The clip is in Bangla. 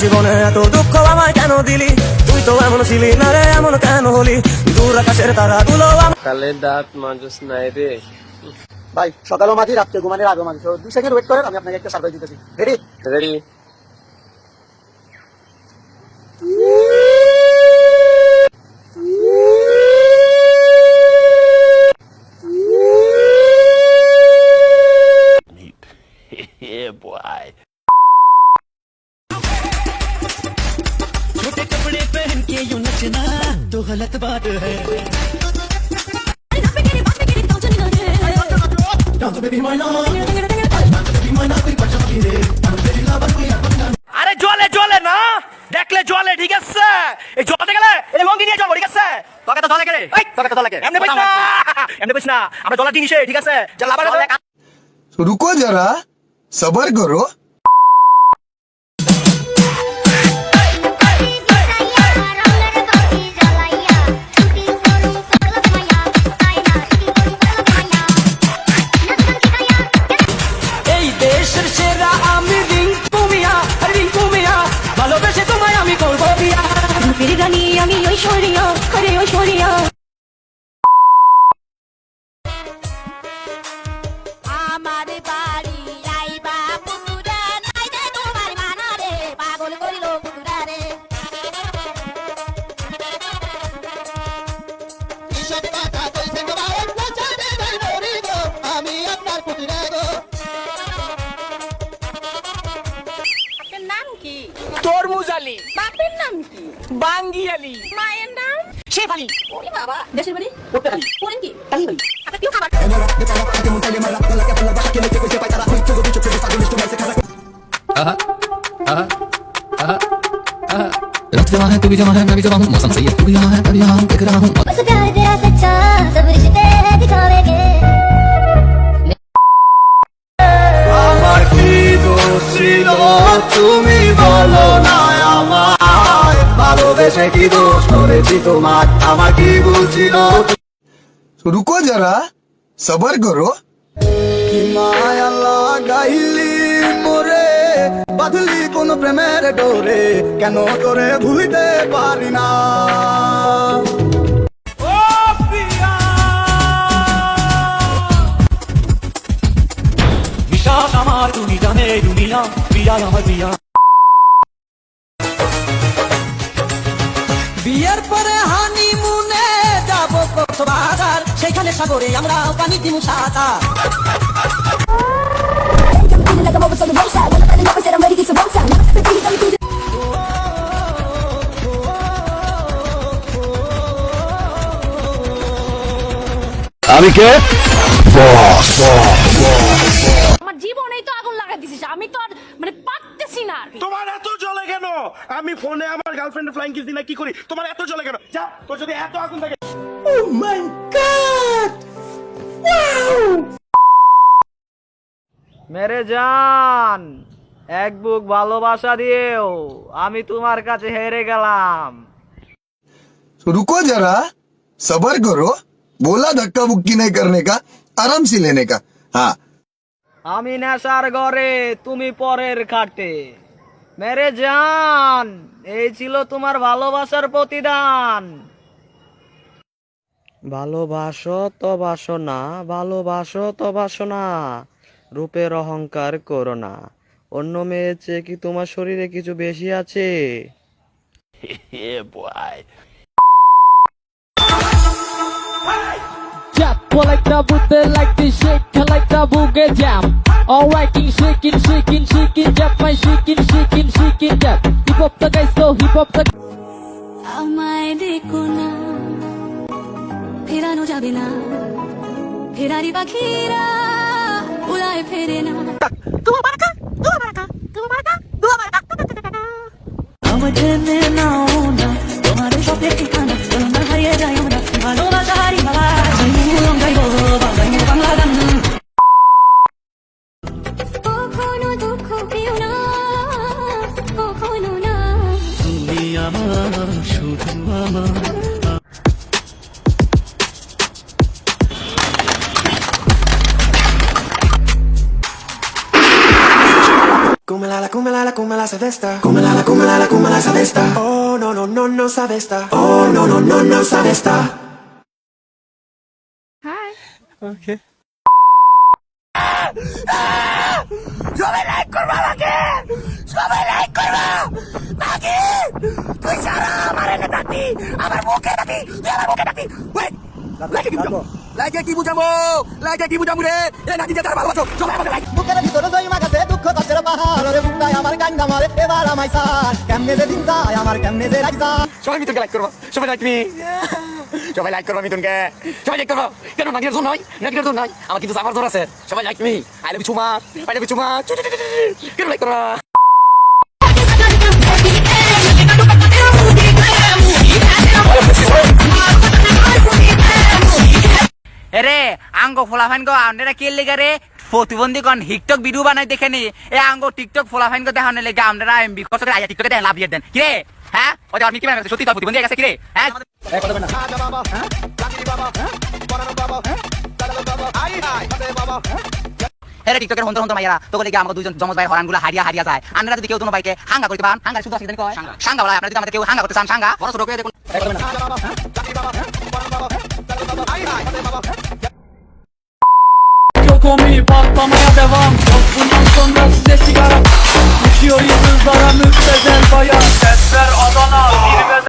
জীবনে এত দুঃখ আমায় কেন দিলি, তুই তো এমন ছিলি না রে, এমন কেন হলি, দূর আকাশের তারা গুলো। কালে দাঁত মাজস নাই রে ভাই, সকালও মাঝি, রাত্রে ঘুমানোর আগেও মাঝি। 2 সেকেন্ড ওয়েট করেন, আমি আপনাকে একটা সারপ্রাইজ দিতেছি। রেডি? রেডি। Yeah, boy. छोटे कपड़े पहन के यूं नचना तो गलत बात है। আরে জলে জলে না দেখলে জলে, ঠিক আছে? এই জলতে গেলে এই লঙ্গি নিয়ে যাবো, ঠিক আছে? তোকে তো জলে গেলে, এই তোকে তো জলে গেলে এমনি বইস না, এমনি বইস না, আমরা জলের জিনিসে, ঠিক আছে? চল আবার रुको जरा, सबर करो। এই দেশের সেরা আমি রিঙ্কু মিয়া, রিঙ্কু মিয়া, ভালোবেসে তোমায় আমি করবো বিয়া। রূপের রানী আমি ঐশ্বরিয়া, আরে ঐশ্বরিয়া। আমার বাড়ি আইবা পুতুরা, নাই রে তোমার মানা রে, পাগল করিল পুতুরা রে। আমি আপনার পুতুরা গো। আপনার নাম কি? তরমুজ আলী। বাপের নাম কি? বাঙ্গি আলী। মায়ের নাম? শেফালি। ওরে বাবা, দেশের বাড়ি? পটুয়াখালী। করেন কি? টাঙ্গাইল। আপনার প্রিয় খাবার? रक्त जमा है तू भी जमा है मैं भी जमा हूँ मौसम सही है तू भी यहाँ है मैं भी यहाँ हूँ देख रहा हूँ बस प्यार तेरा सच्चा, सब रिश्ते दिखावेंगे। আমার কি দোষ ছিল তুমি বলো না আমায়, ভালোবেসে কি দোষ করেছি তোমার, আমার কি বুঝছিল? रुको जरा, सबर करो। কি মায়া লাগাইলি মোরে, বাঁধলি কোন প্রেমের ডোরে, কেন তোরে ভুলিতে পারি না। বিশাল আমার তুমি জানে দুনিয়া, প্রিয়া আমার প্রিয়া। বিয়ের পরে হানিমুনে যাব কক্সবাজার, সেখানে সাগরে আমরা পানি দিব সাঁতার। আমি কে? আমার জীবনেই তো আগুন লাগাই দিছিস, আমি তো আর মানে পারতেছি না আর। তোমার এত জ্বলে কেন? আমি ফোনে আমার গার্লফ্রেন্ড ফ্লাইং কিস দিনা কি করি? তোমার এত জ্বলে কেন? যা, তোর যদি এত আগুন থাকে। মেরে জান, এক বুক ভালোবাসা দিয়েও আমি তোমার কাছে হেরে গেলাম। रुको जरा, सबर करो। बोला धक्का बुक्की नहीं करने का, आराम से लेने का। हाँ, আমি নেশার ঘরে, তুমি পরের খাটে। মেরে জান, এই ছিল তোমার ভালোবাসার প্রতিদান। ভালোবাসো তো বাসো না, ভালোবাসো তো বাসো না, রূপের অহংকার করো না। অন্য মেয়ের চেয়ে কি তোমার শরীরে কিছু বেশি আছে? Yeah, boy. Jump, pull like the Buddha, like the shake, like the boogie jam. Alright, king shaking, shaking, shaking, jump, my shaking, shaking, shaking, jump. Hip hop the guys, so hip hop the. আমায় দেখো না, ফেরানো যাবে না, ফেরারি পাখিরা উড়ায় ফেরে না। আমার জেনে নাও না, তোমার সব ঠিকানা, তোমার হারিয়ে যায় আমরা, ভালোবাসা হারি বাবা, গাইবো বাংলা গান। কখনো দুঃখ পেও না, কখনো না। তুমি আমার, শুধু আমার। Come la la se desta. Come la se desta. Oh, no sa desta. Oh, no sa desta. সবাই লাইক করবা আমাকে, সবাই লাইক করবা নাকি তুই সারা আমার এনে থাকবি, আমার মুখে থাকবি, তুই আমার মুখে থাকবি। লাইকে কি বুঝাবো, লাইকে কি বুঝাবো রে, এ নাকি যে তার ভালোবাসো সবাই আমাকে লাইক। বুকের ভিতরে দই মাখাছে দুঃখ কষ্টের পাহাড় রে বুকটাই আমার গাঙ্গা মারে এবার আমায় সার কেমনে যে দিন যায় আমার কেমনে যে রাখ যায় সবাই মিথুনকে লাইক করবো, সবাই লাইক মি, সবাই লাইক করবো মিথুনকে, সবাই লাইক করবো। কেন নাগিনের জোর নয়, নাগিনের জোর নয়, আমার কিন্তু আমার জোর আছে। সবাই like me, I love you চুমা, আই লাভ ইউ চুমা, কেন লাইক করবা? এরে আঙ্গো ফোলাফাইন গো আপনারা কে লেগে রে প্রতিবন্ধী কোন টিকটক ভিডিও বানাই দেখেনি এ আঙ্গো টিকটক ফোলাফাইন গো দেখানোর লেগে আপনারা এমবি কষ্ট করে আইয়া টিকটকে দেন লাভ দিয়ে দেন কি রে? হ্যাঁ ওই আপনি কি বানাইছেন সত্যি তো প্রতিবন্ধী গেছে কি রে? হ্যাঁ এরে টিকটকের হন্তর হন্তর মাইয়ারা তো লেগে আমাকে দুইজন জমজ ভাই হরানগুলো হারিয়া যায়। আপনারা যদি কেউ তোমার ভাইকে হাঙ্গা করতে পান, হাঙ্গা শুধু আছে জানি কয় সাঙ্গা বলা, আপনারা যদি আমাদের কেউ হাঙ্গা করতে চান সাঙ্গা বড় ছোট করে দেখুন। Komi patlamaya devam. Yok bundan sonra size sigara. Düşüyor yıldızlara müptezel bayan. Sesler Adana.